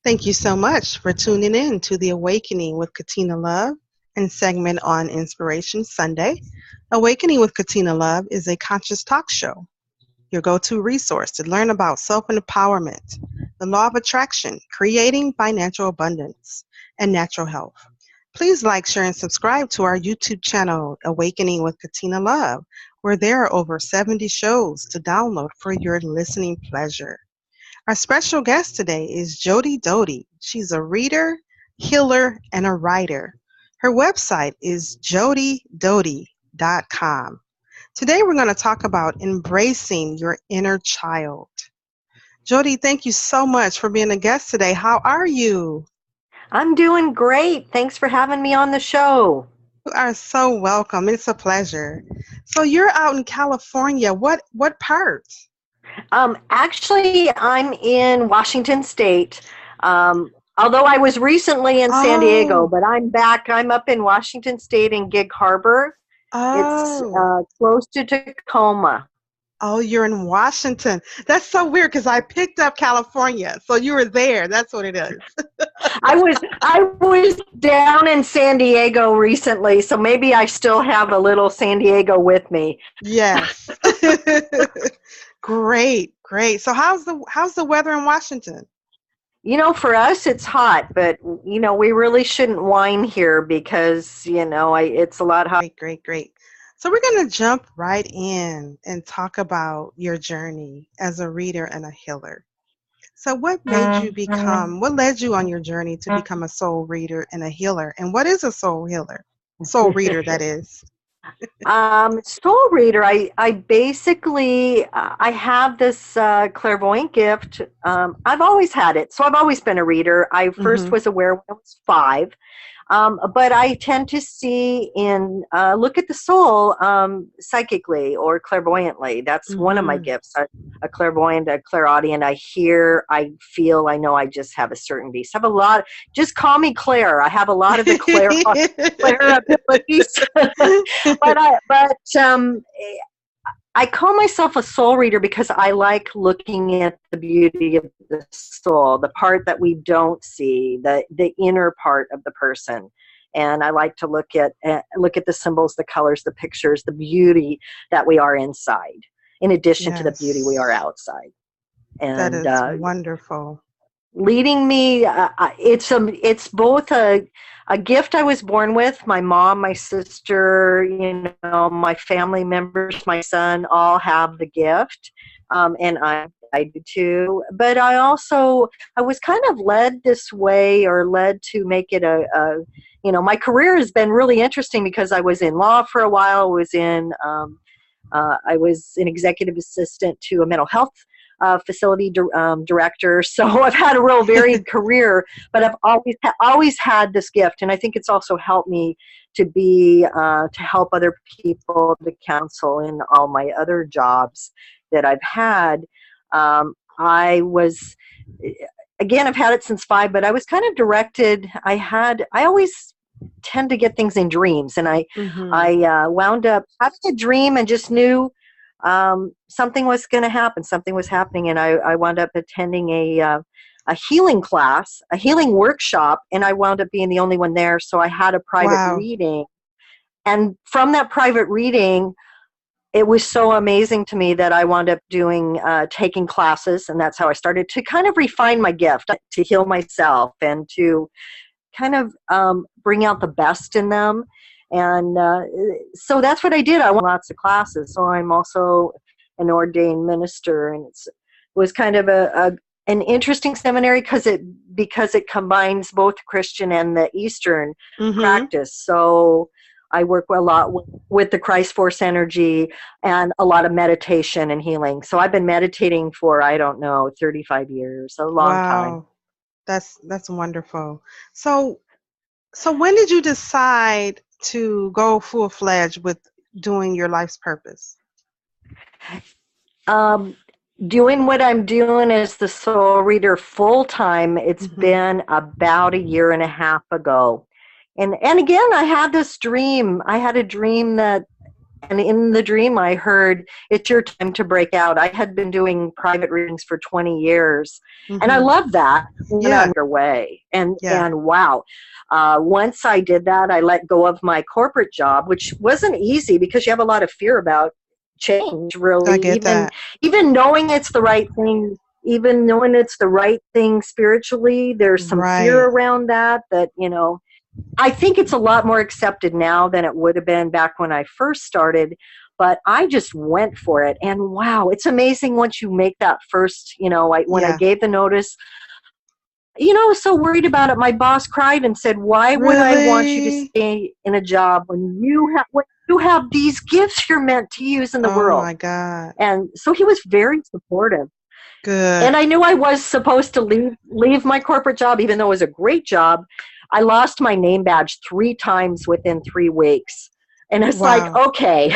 Thank you so much for tuning in to the Awakening with Katina Love and segment on Inspiration Sunday. Awakening with Katina Love is a conscious talk show, your go-to resource to learn about self-empowerment, the law of attraction, creating financial abundance, and natural health. Please like, share, and subscribe to our YouTube channel, Awakening with Katina Love, where there are over 70 shows to download for your listening pleasure. Our special guest today is Jody Doty. She's a reader, healer, and a writer. Her website is jodydoty.com. Today we're going to talk about embracing your inner child. Jody, thank you so much for being a guest today. How are you? I'm doing great. Thanks for having me on the show. You are so welcome. It's a pleasure. So you're out in California. What part? Actually, I'm in Washington State. Although I was recently in San Diego, Oh, but I'm back. I'm up in Washington State in Gig Harbor. It's oh. close to Tacoma. Oh, you're in Washington. That's so weird because I picked up California. So you were there. That's what it is. I was down in San Diego recently, so maybe I still have a little San Diego with me. Yes. Great, great. So how's the weather in Washington? For us, it's hot, but we really shouldn't whine here because it's a lot hot. Great, great, great. So we're going to jump right in and talk about your journey as a reader and a healer. So what led you on your journey to become a soul reader and a healer? And what is a soul healer? Soul reader, that is. Soul reader. I basically I have this clairvoyant gift. I've always had it, so I've always been a reader. I first Mm-hmm. was aware when I was 5, but I tend to see look at the soul psychically or clairvoyantly. That's one of my Mm-hmm. gifts. A clairvoyant, a clairaudient. I hear, I feel, I know. I just have a certainty. So I have a lot. Just call me Claire. I have a lot of the Claire abilities. I call myself a soul reader because I like looking at the beauty of the soul, the part that we don't see, the inner part of the person. And I like to look at the symbols, the colors, the pictures, the beauty that we are inside, in addition to the beauty we are Yes, outside. that And is wonderful. leading me, it's both a gift I was born with. My mom, my sister, my family members, my son, all have the gift, and I do too. But I was kind of led this way, or led to make it my career has been really interesting because I was in law for a while. I was an executive assistant to a mental health facility director. So I've had a real varied career, but I've always had this gift, and I think it's also helped me to help other people, to counsel in all my other jobs that I've had. I was Again, I've had it since 5, but I was kind of directed. I always tend to get things in dreams, and I Mm-hmm. I wound up having a dream and just knew something was going to happen. Something was happening, and I wound up attending a healing class, a healing workshop, and I wound up being the only one there. So I had a private Wow. reading, and from that private reading, it was so amazing to me that I wound up taking classes, and that's how I started to kind of refine my gift, to heal myself and to kind of bring out the best in them. And so that's what I did. I went to lots of classes. So I'm also an ordained minister, and it was kind of an interesting seminary because it combines both Christian and the Eastern Mm-hmm. practice. So I work a lot with the Christ Force energy and a lot of meditation and healing. So I've been meditating for, I don't know, 35 years, a long time. Wow. That's wonderful. So so when did you decide to go full-fledged with doing your life's purpose? Um, Doing what I'm doing as the soul reader full time, it's Mm-hmm. been about a year and a half ago. And again, I had this dream. I had a dream that And in the dream, I heard, it's your time to break out. I had been doing private readings for 20 years, and I love that when Yeah. I'm underway. And Yeah. wow, once I did that, I let go of my corporate job, which wasn't easy because you have a lot of fear about change, really. I get that. Even knowing it's the right thing, even knowing it's the right thing spiritually, there's some fear Right. around that, I think it's a lot more accepted now than it would have been back when I first started, but I just went for it. And wow, it's amazing once you make that first, when I Yeah. gave the notice, I was so worried about it. My boss cried and said, "Why would I want you to Really? stay in a job when you have these gifts you're meant to use in the Oh world?" my God. And so he was very supportive. Good. And I knew I was supposed to leave my corporate job, even though it was a great job. I lost my name badge 3 times within 3 weeks. And it's like, Wow. okay,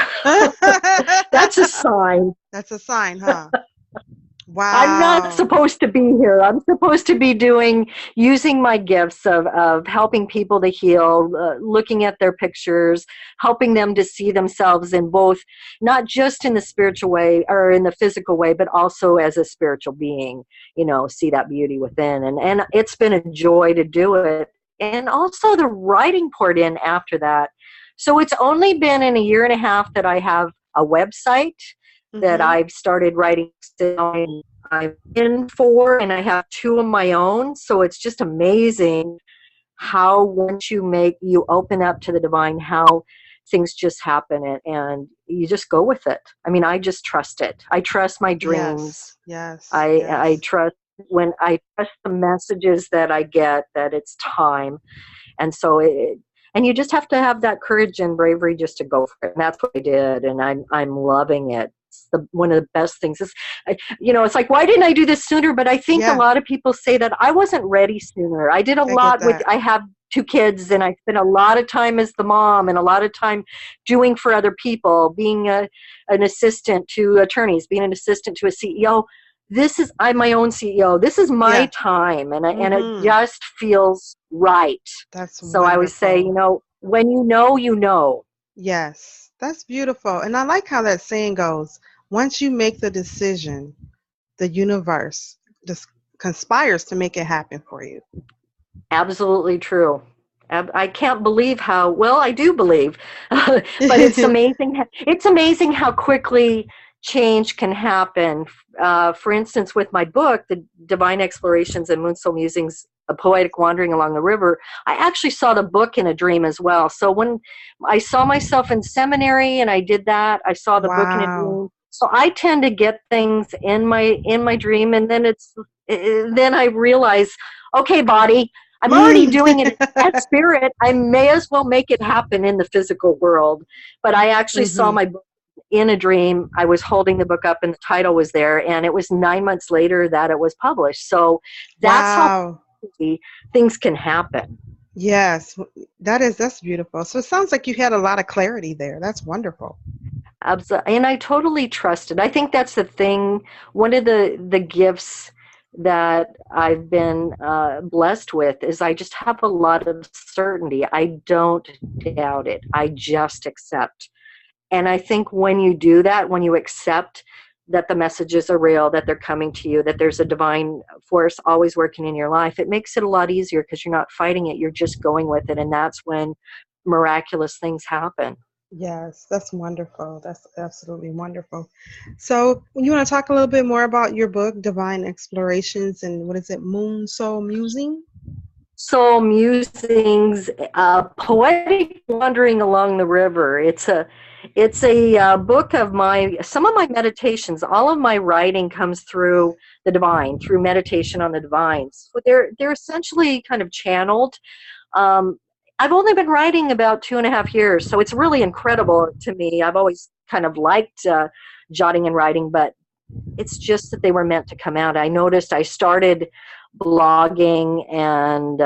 that's a sign. That's a sign, huh? I'm not Wow. supposed to be here. I'm supposed to be using my gifts of helping people to heal, looking at their pictures, helping them to see themselves in both, not just in the spiritual way or in the physical way, but also as a spiritual being, see that beauty within. And it's been a joy to do it. And also the writing poured in after that. So it's only been in a year and a half that I have a website that Mm-hmm. I've started writing. I'm in 4 and I have 2 of my own. So it's just amazing how once you open up to the divine, how things just happen and you just go with it. I mean, I just trust it. I trust my dreams. Yes. Yes. I Yes. trust when I trust the messages that I get that it's time. And so and you just have to have that courage and bravery just to go for it. And that's what I did. And I'm loving it. It's one of the best things. It's like, why didn't I do this sooner? But I think a Yeah. lot of people say that I wasn't ready sooner. I did a I get lot that. I have 2 kids and I spent a lot of time as the mom and a lot of time doing for other people, being an assistant to attorneys, being an assistant to a CEO. I'm my own CEO. This is my Yeah. time, and it Mm-hmm. just feels right. That's So I always say, wonderful. when you know, you know. Yes. That's beautiful. And I like how that saying goes, once you make the decision, the universe just conspires to make it happen for you. Absolutely true. I can't believe how well I do believe, but it's amazing. It's amazing how quickly change can happen. For instance, with my book, The Divine Explorations and Moonsoul Musings, A Poetic Wandering Along the River, I actually saw the book in a dream as well. So when I saw myself in seminary and I did that, I saw the book in a Wow. dream. So I tend to get things in my dream, and then I realize, okay, body, I'm already doing it at spirit. I may as well make it happen in the physical world. But I actually saw Mm-hmm. my book in a dream. I was holding the book up and the title was there, and it was 9 months later that it was published. So that's how Wow. things can happen. Yes. That's beautiful. So it sounds like you had a lot of clarity there. That's wonderful. Absolutely. And I totally trust it. I think that's the thing. One of the gifts that I've been blessed with is I just have a lot of certainty. I don't doubt it. I just accept. And I think when you do that, when you accept that the messages are real, that they're coming to you, that there's a divine force always working in your life, it makes it a lot easier because you're not fighting it. You're just going with it. And that's when miraculous things happen. Yes, that's wonderful. That's absolutely wonderful. So, you want to talk a little bit more about your book, Divine Explorations, and what is it, Moon Soul Musing? Soul Musings, Poetic Wandering Along the River. It's a book of some of my meditations. All of my writing comes through the divine, through meditation on the divines. So they're essentially kind of channeled. Um, I've only been writing about 2.5 years, so it's really incredible to me. I've always kind of liked jotting and writing, but it's just that they were meant to come out. I noticed I started blogging and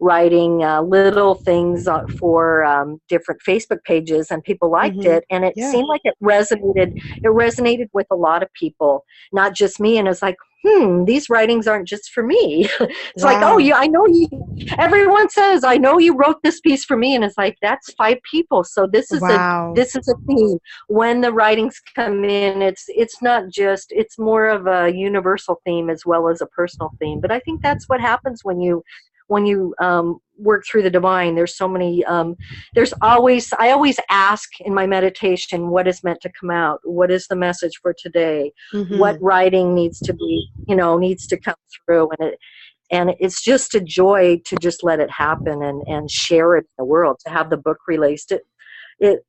writing little things for different Facebook pages, and people liked Mm-hmm. it, and it Yeah. seemed like it resonated with a lot of people, not just me. And it's like, these writings aren't just for me. It's like, oh, Wow. yeah, I know you, everyone says, I know you wrote this piece for me. And it's like, that's 5 people. So Wow. this is a theme. When the writings come in, it's not just, it's more of a universal theme as well as a personal theme. But I think that's what happens when you work through the divine. There's so many, I always ask in my meditation, what is meant to come out? What is the message for today? What Mm-hmm. writing needs to be, needs to come through? And it's just a joy to just let it happen and share it in the world, to have the book released. It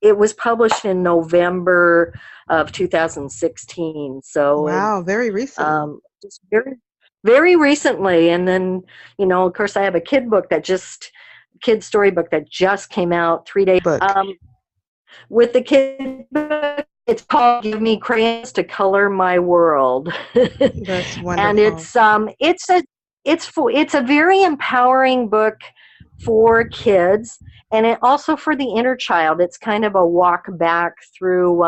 was published in November of 2016. So Wow. Very recent just very, very recently. And then, of course, I have a kid storybook that just came out 3 days. book. With the kid book, it's called "Give Me Crayons to Color My World," That's and wonderful. it's a very empowering book for kids, and it also for the inner child. It's kind of a walk back through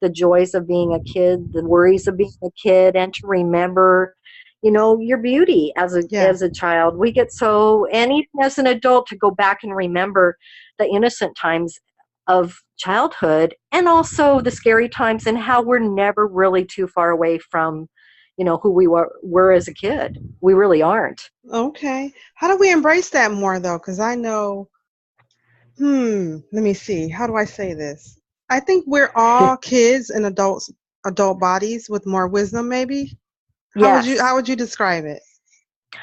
the joys of being a kid, the worries of being a kid, and to remember, your beauty Yeah. as a child. We get so, and even as an adult, to go back and remember the innocent times of childhood, and also the scary times, and how we're never really too far away from who we were as a kid. We really aren't. Okay. How do we embrace that more though? Because I know, let me see. How do I say this? I think we're all kids in adult bodies with more wisdom, maybe. How Yes, would you describe it?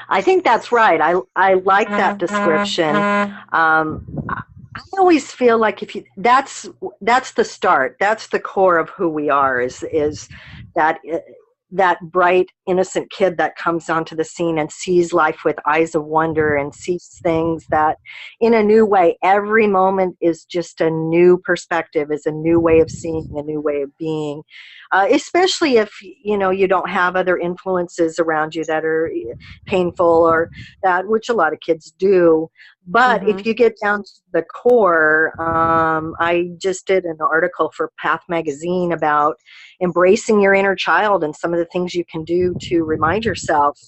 I think that's right. I like that description. I always feel like if you that's the start. That's the core of who we are. Is that that bright, innocent kid that comes onto the scene and sees life with eyes of wonder and sees things that in a new way. Every moment is just a new perspective, is a new way of seeing, a new way of being. Especially if you don't have other influences around you that are painful, or that, which a lot of kids do. But Mm-hmm. if you get down to the core, I just did an article for Path Magazine about embracing your inner child and some of the things you can do to remind yourself,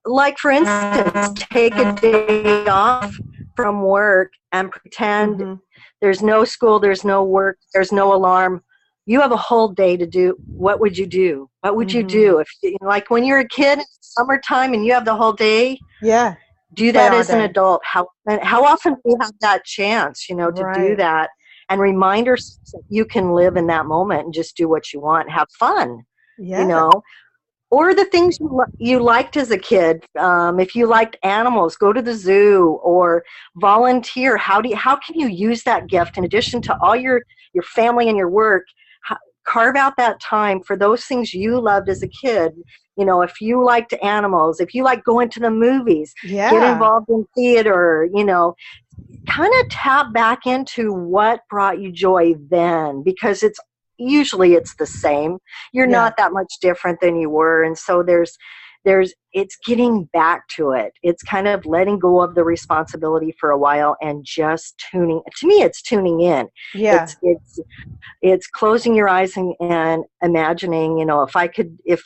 like for instance, take a day off from work and pretend Mm-hmm. there's no school, there's no work, there's no alarm. You have a whole day to do. What would you do? What would you Mm-hmm. do if, like when you're a kid, it's summertime, and you have the whole day? Yeah. Do Play that all as an day. adult. How often do you have that chance, to do Right. that, and remind yourself that you can live in that moment and just do what you want, have fun, you Yes. know, or the things you liked as a kid. If you liked animals, go to the zoo or volunteer. How can you use that gift in addition to all your family and your work? Carve out that time for those things you loved as a kid. If you liked animals, if you like going to the movies, get Yeah. involved in theater. Kind of tap back into what brought you joy then, because it's the same. You're Yeah. not that much different than you were. And so it's getting back to it. It's kind of letting go of the responsibility for a while and just it's tuning in. Yeah. It's closing your eyes and imagining, if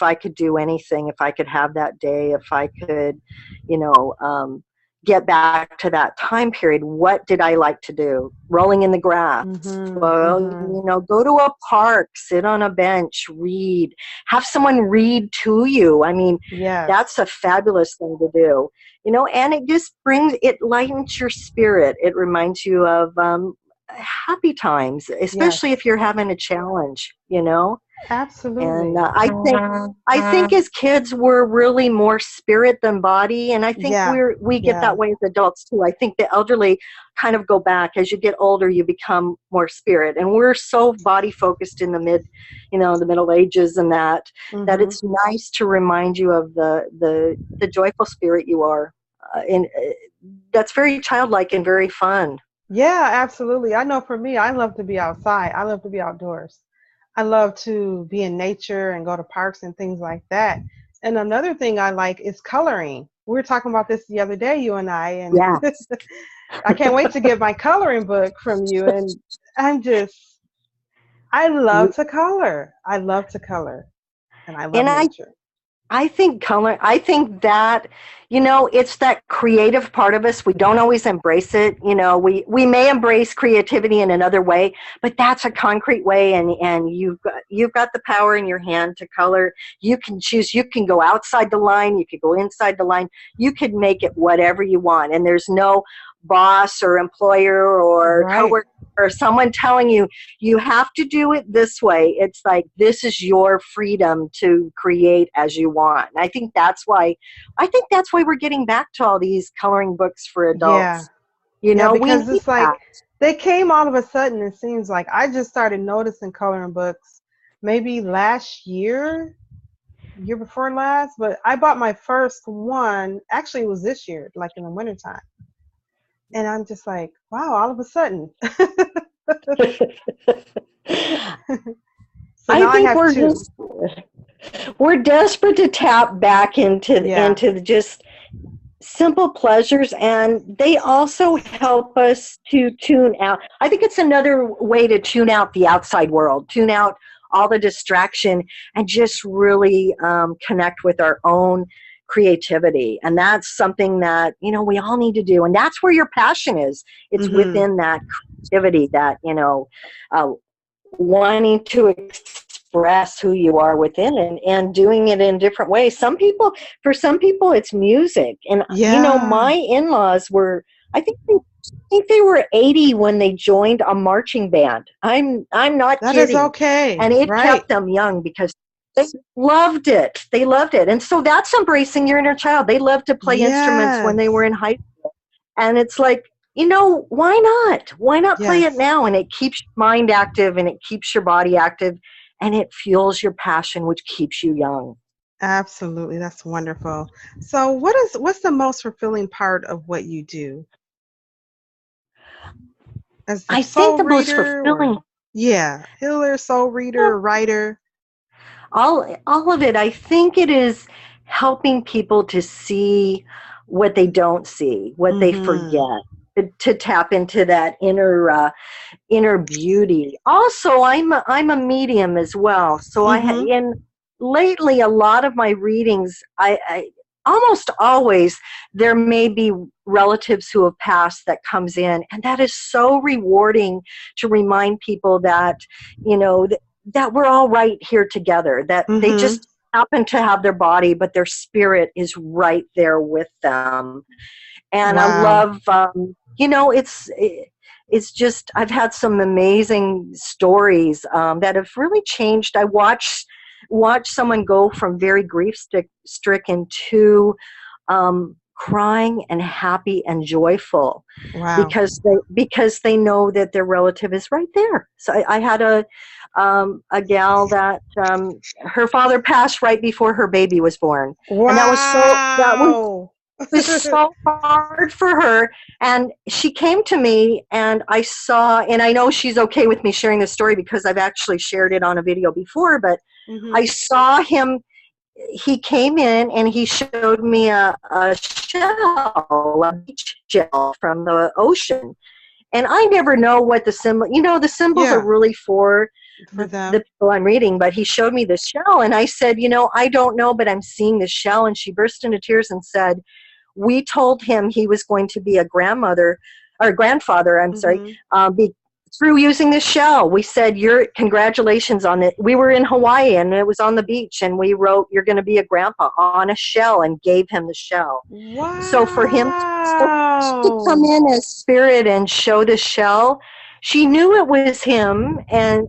I could do anything, if I could have that day, if I could, you know, um, get back to that time period, what did I like to do? Rolling in the grass. Mm-hmm. Well, Mm-hmm. go to a park, sit on a bench, read, have someone read to you. I mean, Yes. that's a fabulous thing to do, and it lightens your spirit. It reminds you of, happy times, Yes. especially if you're having a challenge. And Absolutely. I think as kids we're really more spirit than body, and I think Yeah. we get Yeah. that way as adults too. I think the elderly kind of go back. As you get older, you become more spirit, and we're so body focused in the middle ages, and that Mm-hmm. it's nice to remind you of the joyful spirit you are, and that's very childlike and very fun. Yeah, absolutely. I know for me, I love to be outside. I love to be outdoors. I love to be in nature and go to parks and things like that. And another thing I like is coloring. We were talking about this the other day, you and and Yeah. I can't wait to get my coloring book from you. And I'm just, I love to color. I love to color. and I love And nature. I think color, I think that, it's that creative part of us. We don't always embrace it. We may embrace creativity in another way, but that's a concrete way. And you've got the power in your hand to color. You can choose, you can go outside the line. You can go inside the line. You can make it whatever you want. And there's no boss or employer or Right. coworker or someone telling you, you have to do it this way. It's like, this is your freedom to create as you want. And I think that's why we're getting back to all these coloring books for Yeah. adults. Yeah, We because need it's like that. they came all of a sudden. It seems like I just started noticing coloring books maybe last year before last, but I bought my first one. Actually, it was this year, like in the wintertime. And I'm just like, wow, all of a sudden. So I now I think have two. we're desperate to tap back Yeah. into just simple pleasures, and they also help us to tune out. I think it's another way to tune out the outside world, tune out all the distraction, and just really connect with our own creativity. And that's something that we all need to do, and that's where your passion is. It's Mhm. within that creativity, that uh, wanting to express who you are within, and doing it in different ways. For some people it's music. And Yeah. my in-laws were, I think they were 80 when they joined a marching band. I'm not That is kidding. okay. And it Right. kept them young because they loved it. And so that's embracing your inner child. They loved to play instruments when they were Yes. in high school. And it's like, why not? Why not play it Yes. now? And it keeps your mind active, and it keeps your body active, and it fuels your passion, which keeps you young. Absolutely. That's wonderful. So what's the most fulfilling part of what you do? As the I think soul the most reader or fulfilling, yeah, healer, soul reader, writer. all of it, I think it is helping people to see what they don't see, what they Mhm. forget, to tap into that inner beauty. Also, I'm a medium as well. So Mhm. and lately a lot of my readings, I almost always, there may be relatives who have passed that comes in, and that is so rewarding to remind people that that we're all right here together, that they Mhm. just happen to have their body, but their spirit is right there with them. And I Wow. love, it's just, I've had some amazing stories that have really changed. I watch someone go from very grief stricken to crying and happy and joyful Wow. because they know that their relative is right there. So I had a gal that her father passed right before her baby was born, and Wow. was so hard for her. And she came to me, and I know she's okay with me sharing this story because I've actually shared it on a video before, but I Mhm. saw him. He came in and he showed me a shell, a beach shell from the ocean. And I never know what the symbols are Yeah, really for for the them. people I'm reading, but he showed me the shell, and I said, I don't know, but I'm seeing the shell. And she burst into tears and said, we told him he was going to be a grandmother or grandfather, I'm sorry, Mhm. through using this shell. We said, your congratulations on it. We were in Hawaii, and it was on the beach, and we wrote, you're going to be a grandpa on a shell, and gave him the shell. So for him to come Wow. in as spirit and show the shell, she knew it was him, and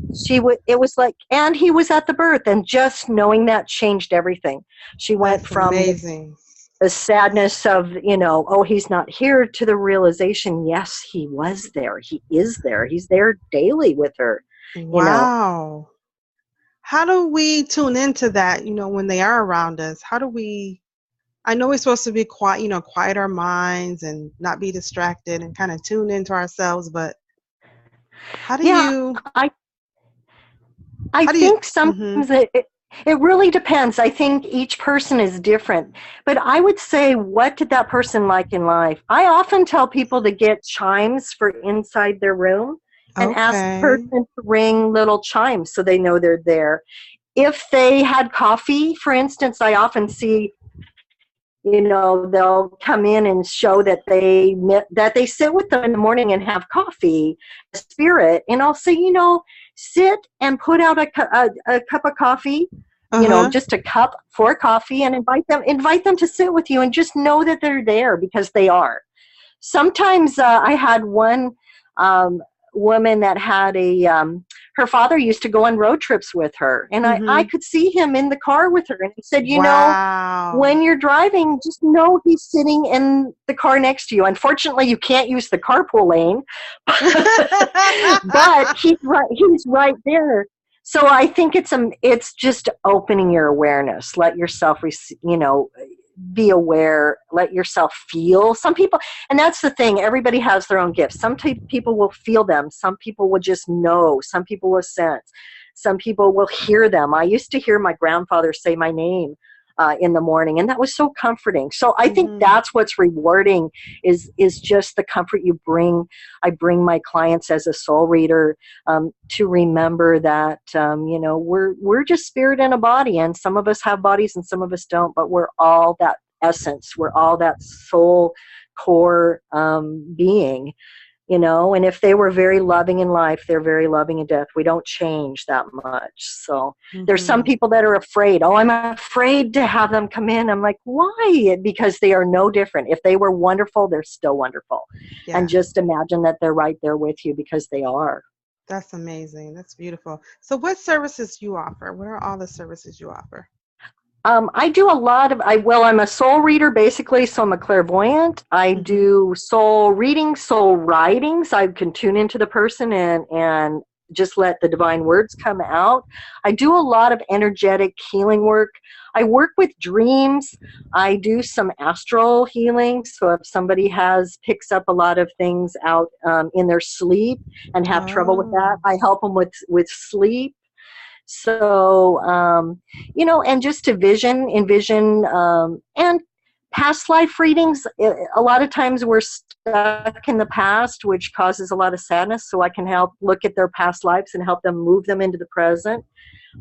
it was like, and he was at the birth, and just knowing that changed everything. She went That's from amazing. the sadness of, oh, he's not here, to the realization, yes, he was there. He is there. He's there daily with her, you know. Wow. How do we tune into that, when they are around us? I know we're supposed to be quiet, quiet our minds and not be distracted and kind of tune into ourselves, but how do Yeah, you, I, I how do you, think mhm. sometimes it really depends. I think each person is different. But I would say, what did that person like in life? I often tell people to get chimes for inside their room and ask the Okay. person to ring little chimes so they know they're there. if they had coffee, for instance, I often see, they'll come in and show that they sit with them in the morning and have coffee, spirit, and I'll say, sit and put out a cup of coffee, Uh-huh. just a cup for coffee, and invite them to sit with you, and just know that they're there, because they are. Sometimes I had one woman that had her father used to go on road trips with her, and I Mm-hmm. could see him in the car with her, and he said, Wow. when you're driving, just know he's sitting in the car next to you. Unfortunately, you can't use the carpool lane, but he's right there. So I think it's just opening your awareness. Let yourself, be aware. Let yourself feel. Some people, and that's the thing. Everybody has their own gifts. Some people will feel them. Some people will just know. Some people will sense. Some people will hear them. I used to hear my grandfather say my name in the morning, and that was so comforting. So I think Mm-hmm. that's what's rewarding is just the comfort you bring. I bring my clients as a soul reader to remember that we're just spirit in a body, and some of us have bodies and some of us don't, but we're all that essence. We're all that soul core being. And if they were very loving in life, they're very loving in death. We don't change that much. So there's some Mm-hmm. people that are afraid. Oh, I'm afraid to have them come in. I'm like, why? Because they are no different. If they were wonderful, they're still wonderful. And Yeah, just imagine that they're right there with you, because they are. that's amazing. That's beautiful. So what services you offer? What are all the services you offer? I do a lot of, I'm a soul reader basically, so I'm a clairvoyant. I Mm-hmm. do soul readings, soul writings. I can tune into the person and just let the divine words come out. I do a lot of energetic healing work. I work with dreams. I do some astral healing. So if somebody picks up a lot of things out in their sleep and have trouble with that, Oh. I help them with sleep. So, and just to envision, and past life readings. A lot of times we're stuck in the past, which causes a lot of sadness. So I can help look at their past lives and help them move them into the present.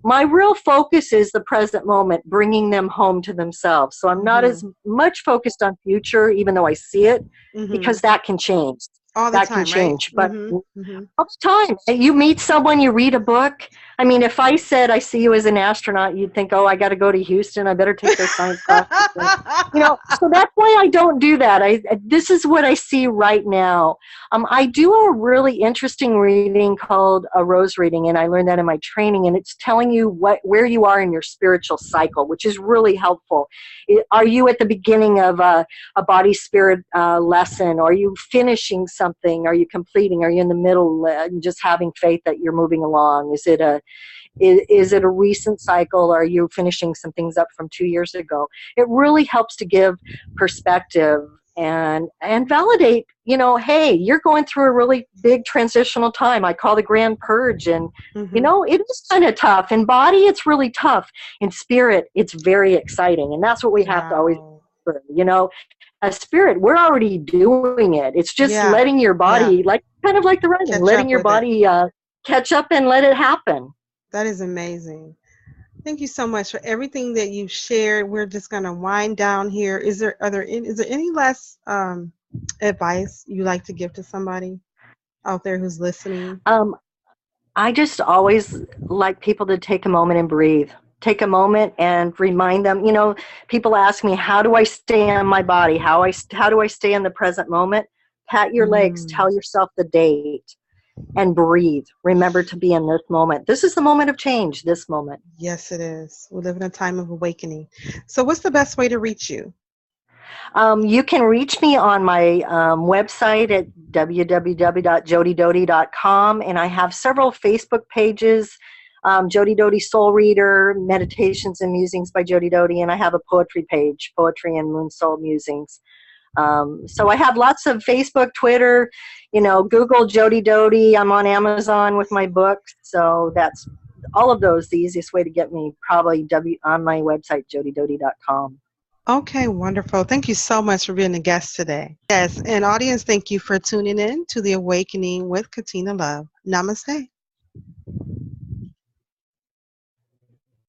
My real focus is the present moment, bringing them home to themselves. So I'm not Mm-hmm. as much focused on future, even though I see it, Mm-hmm. because that can change. All the That can time, right? change. But Mm-hmm. Mm-hmm. all the time. You meet someone, you read a book. I mean, if I said I see you as an astronaut, you'd think, oh, I got to go to Houston. I better take their science classes. So that's why I don't do that. This is what I see right now. I do a really interesting reading called a rose reading, and I learned that in my training. And it's telling you where you are in your spiritual cycle, which is really helpful. Are you at the beginning of a body spirit lesson? Are you finishing something? Are you completing? Are you in the middle and just having faith that you're moving along? Is it a recent cycle? Are you finishing some things up from 2 years ago? It really helps to give perspective and validate, hey, you're going through a really big transitional time. I call the grand purge, and Mm-hmm. it is kind of tough. In body, it's really tough. In spirit, it's very exciting, and that's what we have to always Wow. remember, as spirit, we're already doing it. It's just Yeah. letting your Yeah. body, like kind of like the writing, Catch letting up your with it. body catch up and let it happen. That is amazing. Thank you so much for everything that you shared. We're just going to wind down here. Is there any last advice you like to give to somebody out there who's listening? Um, I just always like people to take a moment and breathe. Take a moment and remind them. People ask me, how do I stay in my body? How do I stay in the present moment? Pat your legs. Mm. Tell yourself the date. And breathe. Remember to be in this moment. This is the moment of change, this moment. Yes, it is. We live in a time of awakening. So, what's the best way to reach you? You can reach me on my website at www.jodydoty.com, and I have several Facebook pages, Jody Doty Soul Reader, Meditations and Musings by Jody Doty, and I have a poetry page, Poetry and Moon Soul Musings. So I have lots of Facebook, Twitter, Google Jody Doty. I'm on Amazon with my books, so that's all of those. The easiest way to get me, probably on my website, jodydoty.com. Okay, wonderful. Thank you so much for being a guest today. Yes, and audience, thank you for tuning in to The Awakening with Katina Love. Namaste.